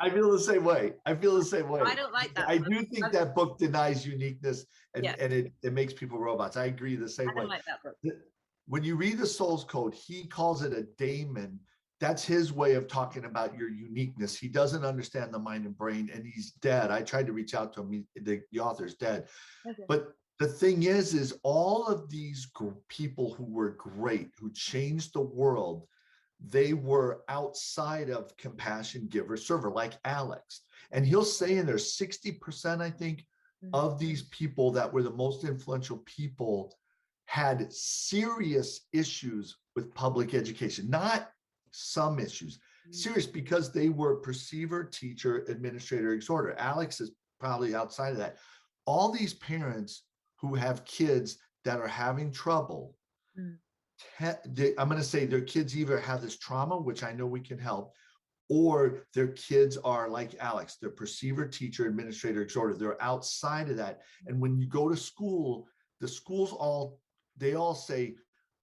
I feel the same way. I feel the same way. I don't like that I book. do think that book denies uniqueness Yeah, and it makes people robots. I agree the I same don't way. like that book. When you read the Soul's Code, he calls it a daemon. That's his way of talking about your uniqueness. He doesn't understand the mind and brain, and he's dead. I tried to reach out to him. The author's dead. Okay. But the thing is all of these people who were great, who changed the world, they were outside of compassion giver server, like Alex. And he'll say in there 60%, I think, of these people that were the most influential people had serious issues with public education, not some issues, serious, because they were perceiver, teacher, administrator, exhorter. Alex is probably outside of that. All these parents who have kids that are having trouble, I'm going to say their kids either have this trauma, which I know we can help, or their kids are like Alex, they're perceiver, teacher, administrator, exhorter. They're outside of that. And when you go to school, the schools they all say,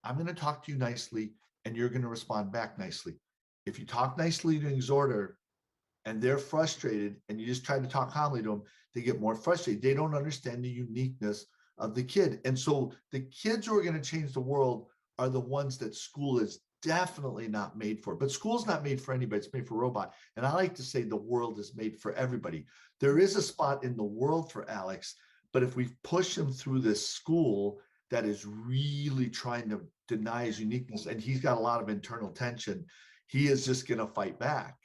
I'm going to talk to you nicely and you're going to respond back nicely. If you talk nicely to an exhorter and they're frustrated and you just try to talk calmly to them, they get more frustrated. They don't understand the uniqueness of the kid. And so the kids who are going to change the world are the ones that school is definitely not made for. But school's not made for anybody, it's made for robot. And I like to say the world is made for everybody. There is a spot in the world for Alex, but if we push him through this school that is really trying to deny his uniqueness, and he's got a lot of internal tension, he is just going to fight back.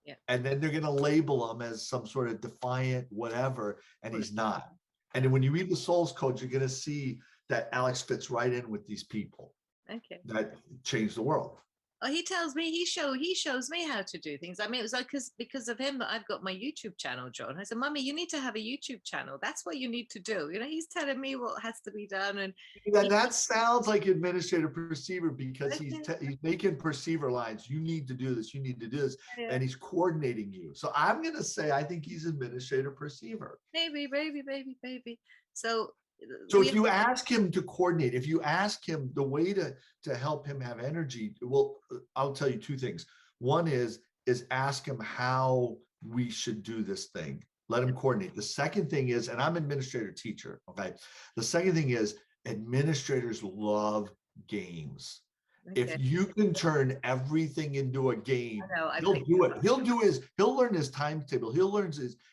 Yeah. And then they're going to label him as some sort of defiant whatever, and he's not. And when you read the Soul's Code, you're going to see that Alex fits right in with these people. Okay. That changed the world. Oh, he tells me, he shows me how to do things. I mean, it was like because of him that I've got my YouTube channel, John. I said, Mommy, you need to have a YouTube channel. That's what you need to do. You know, he's telling me what has to be done. And that sounds like administrator perceiver, because he's making perceiver lines. You need to do this. You need to do this. Yeah. And he's coordinating you. So I'm going to say, I think he's administrator perceiver. Maybe. So if you ask him to coordinate, if you ask him the way to help him have energy, well, I'll tell you two things. One is ask him how we should do this thing. Let him coordinate. The second thing is, and I'm administrator teacher, okay? The second thing is administrators love games. Okay. If you can turn everything into a game, he'll do it. He'll learn his timetable. He'll learn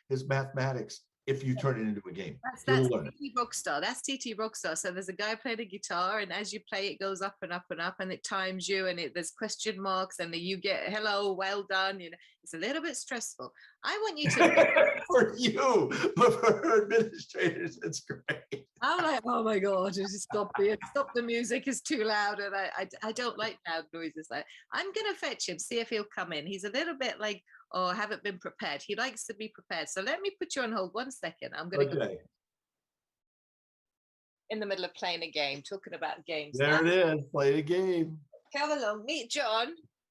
his mathematics. If you turn it into a game, that's TT Rockstar. That's TT Rockstar. So there's a guy playing a guitar, and as you play, it goes up and up and up, and it times you, and there's question marks, and you get hello, well done. You know, it's a little bit stressful. I want you to for you, but for administrators, it's great. I'm like, oh my god, just stop the music, is too loud, and I don't like loud noises. I'm gonna fetch him, see if he'll come in. He's a little bit like, oh, I haven't been prepared. He likes to be prepared. So let me put you on hold 1 second. I'm going to go in the middle of playing a game, talking about games. There it is. Play a game. Come along. Meet John.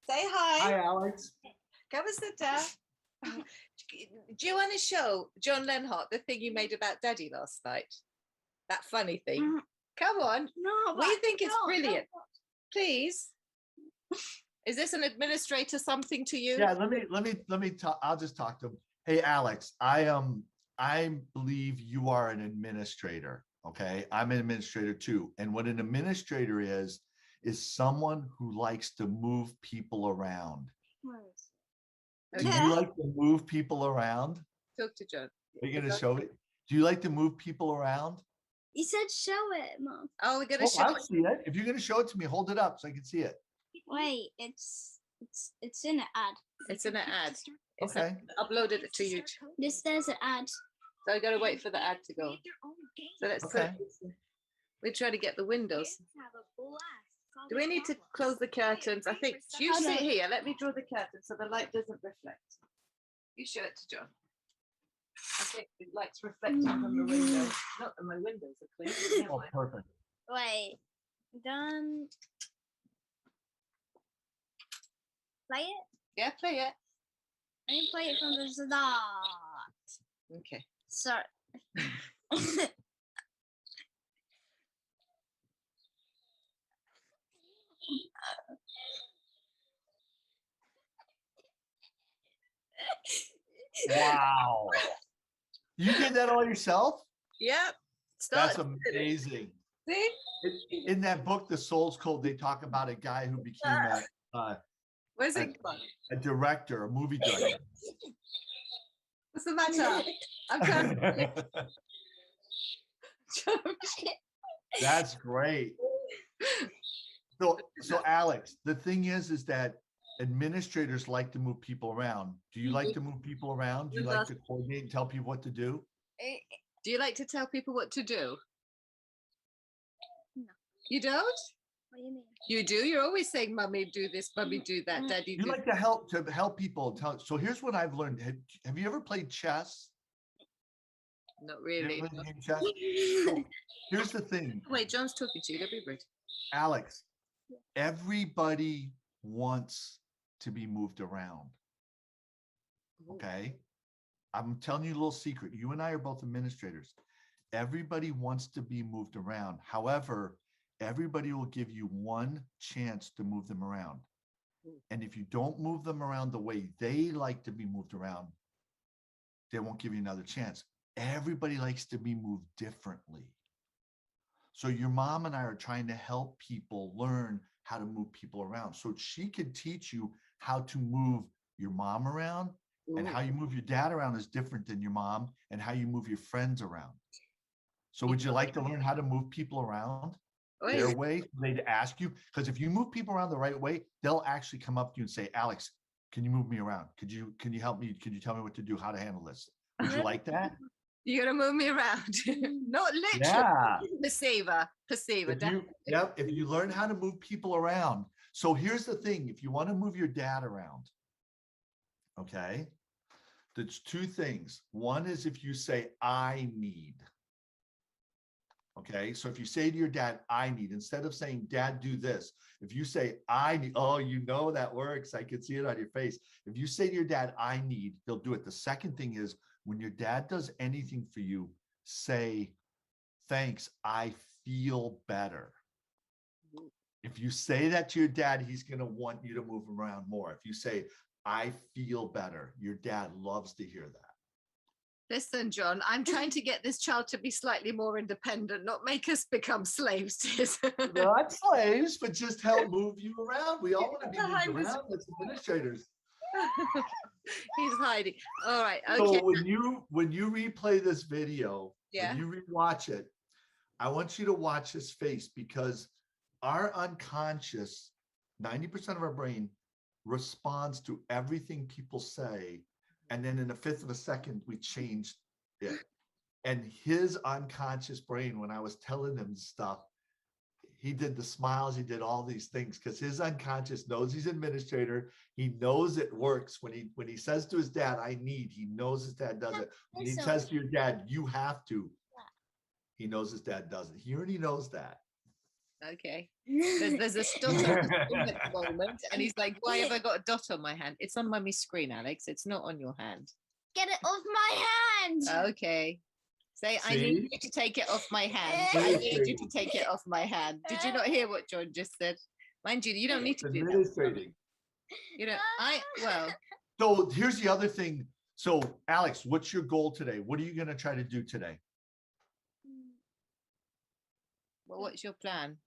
Say hi. Hi, Alex. Come and sit down. Do you want to show John Lenhart the thing you made about Daddy last night? That funny thing. Come on. No. We think it's brilliant. No. Please. Is this an administrator something to you? Yeah, let me talk. I'll just talk to him. Hey, Alex, I believe you are an administrator. Okay, I'm an administrator too. And what an administrator is someone who likes to move people around. Do you like to move people around? Talk to John. Are you going to show it? Do you like to move people around? You said show it, Mom. Oh, we're going to show it. See it. If you're going to show it to me, hold it up so I can see it. Wait, it's in an ad. It's in an ad. Okay. Uploaded it to you. There's an ad. So I got to wait for the ad to go. So let's we're trying to get the windows. Do we need to close the curtains? I think you sit here. Let me draw the curtains so the light doesn't reflect. You show it to John. I think the light's reflecting from the window. Not that my windows are clean. Oh, perfect. Wait, done. Play it? Yeah, play it. I didn't play it from the start. Okay. Sorry. Wow. You did that all yourself? Yep. That's Start. amazing. See? In that book, The Soul's Code, they talk about a guy who became Where's it gone? a director, a movie director. What's the matter? I'm trying. That's great. So Alex, the thing is that administrators like to move people around. Do you like to move people around? Do you like to coordinate and tell people what to do? Do you like to tell people what to do? No. You don't? What do you mean? You do? You're always saying, Mummy, do this, Mummy, do that, Daddy, You do like to help people. So here's what I've learned. Have you ever played chess? Not You ever really. played the game chess? So here's the thing, Wait, John's talking to you. Don't be rude. Alex. Everybody wants to be moved around. Okay. I'm telling you a little secret. You and I are both administrators. Everybody wants to be moved around. However, everybody will give you one chance to move them around. And if you don't move them around the way they like to be moved around, they won't give you another chance. Everybody likes to be moved differently. So your mom and I are trying to help people learn how to move people around. So she could teach you how to move your mom around, and how you move your dad around is different than your mom, and how you move your friends around. So would you like to learn how to move people around their way? They'd ask you, because if you move people around the right way, they'll actually come up to you and say, Alex, can you move me around? Can you help me? Can you tell me what to do, how to handle this? Would you like that? You're gonna move me around. Not literally. Yeah. Perceiver. If you learn how to move people around. So here's the thing, if you want to move your dad around, okay, there's two things. One is if you say, I need. Okay, so if you say to your dad, I need, instead of saying, Dad, do this, if you say, I need, oh, you know that works. I can see it on your face. If you say to your dad, I need, he'll do it. The second thing is, when your dad does anything for you, say, thanks, I feel better. If you say that to your dad, he's going to want you to move around more. If you say, I feel better, your dad loves to hear that. Listen, John, I'm trying to get this child to be slightly more independent, not make us become slaves to his. Not slaves, but just help move you around. We all want to be moved around as administrators. He's hiding. All right. Okay. So when you replay this video, when you rewatch it, I want you to watch his face, because our unconscious, 90% of our brain responds to everything people say. And then in a fifth of a second, we changed it. And his unconscious brain, when I was telling him stuff, he did the smiles, he did all these things, because his unconscious knows he's an administrator. He knows it works. When he says to his dad, I need, he knows his dad does it. When he says to your dad, you have to, he knows his dad doesn't. He already knows that. Okay. There's a stutter at the moment, and he's like, why have I got a dot on my hand? It's on Mummy's screen, Alex. It's not on your hand. Get it off my hand. Okay. Say, I need you to take it off my hand. I need you to take it off my hand. Did you not hear what John just said? Mind you, you don't need to do that. You know, So here's the other thing. So Alex, what's your goal today? What are you going to try to do today? Well, what's your plan?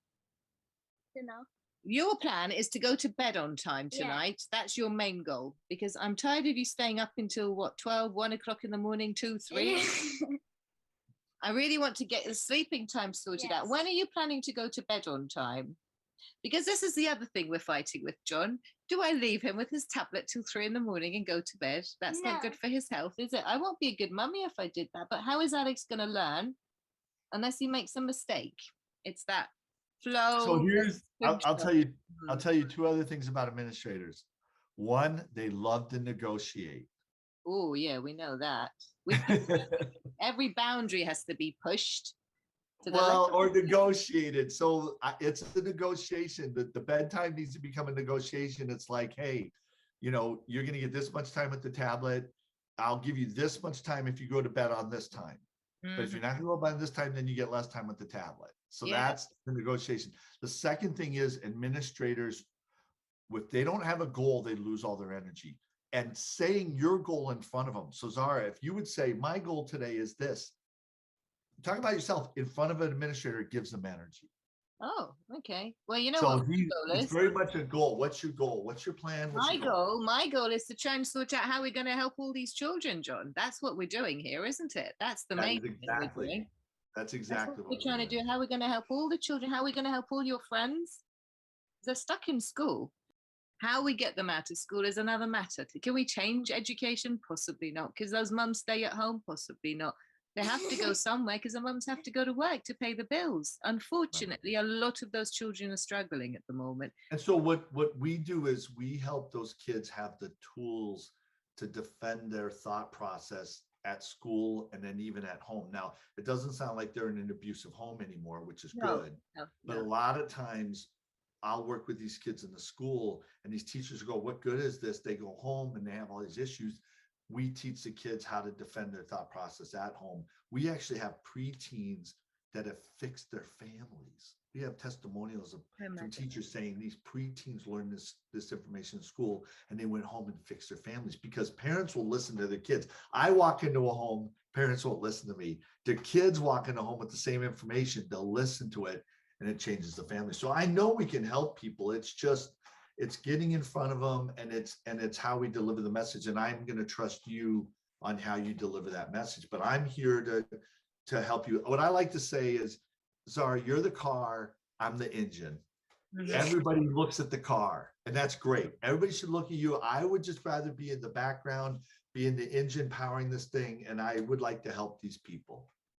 You know. Your plan is to go to bed on time tonight. Yeah. That's your main goal, because I'm tired of you staying up until what, 12, 1 o'clock in the morning, 2, 3. I really want to get the sleeping time sorted out. When are you planning to go to bed on time? Because this is the other thing we're fighting with, John. Do I leave him with his tablet till 3 in the morning and go to bed? That's not good for his health, is it? I won't be a good mummy if I did that. But how is Alex going to learn unless he makes a mistake? It's that flow. So here's, I'll tell you 2 other things about administrators. One, they love to negotiate. Oh yeah, we know that. Every boundary has to be pushed. Or negotiated. So it's the negotiation. The bedtime needs to become a negotiation. It's like, hey, you know, you're going to get this much time with the tablet. I'll give you this much time if you go to bed on this time. But if you're not going to go by this time, then you get less time with the tablet. So that's the negotiation. The second thing is administrators, if they don't have a goal, they lose all their energy. and saying your goal in front of them. So Zara, if you would say, my goal today is this, talk about yourself in front of an administrator, it gives them energy. Oh, okay. Well, you know So what my goal it's is? very much a goal. What's your goal? What's your plan? What's your goal? My goal is to try and sort out how we're going to help all these children, John. That's what we're doing here, isn't it? That's the That main is thing we're exactly. doing. That's That's exactly what we're trying to doing. do. How we're going to help all the children, how we're going to help all your friends. They're stuck in school. How we get them out of school is another matter. Can we change education? Possibly not. Because those mums stay at home? Possibly not. They have to go somewhere because the mums have to go to work to pay the bills. Unfortunately, a lot of those children are struggling at the moment. And so what we do is we help those kids have the tools to defend their thought process at school and then even at home. Now, it doesn't sound like they're in an abusive home anymore, which is good. But a lot of times I'll work with these kids in the school and these teachers go, what good is this? They go home and they have all these issues. We teach the kids how to defend their thought process at home. We actually have preteens that have fixed their families. We have testimonials from teachers saying these preteens learned this information in school and they went home and fixed their families because parents will listen to their kids. I walk into a home, parents won't listen to me. Their kids walk into a home with the same information, they'll listen to it and it changes the family. So I know we can help people. It's getting in front of them and it's how we deliver the message. And I'm going to trust you on how you deliver that message, but I'm here to help you. What I like to say is, Zara, you're the car, I'm the engine. Everybody looks at the car and that's great. Everybody should look at you. I would just rather be in the background, be in the engine powering this thing. And I would like to help these people.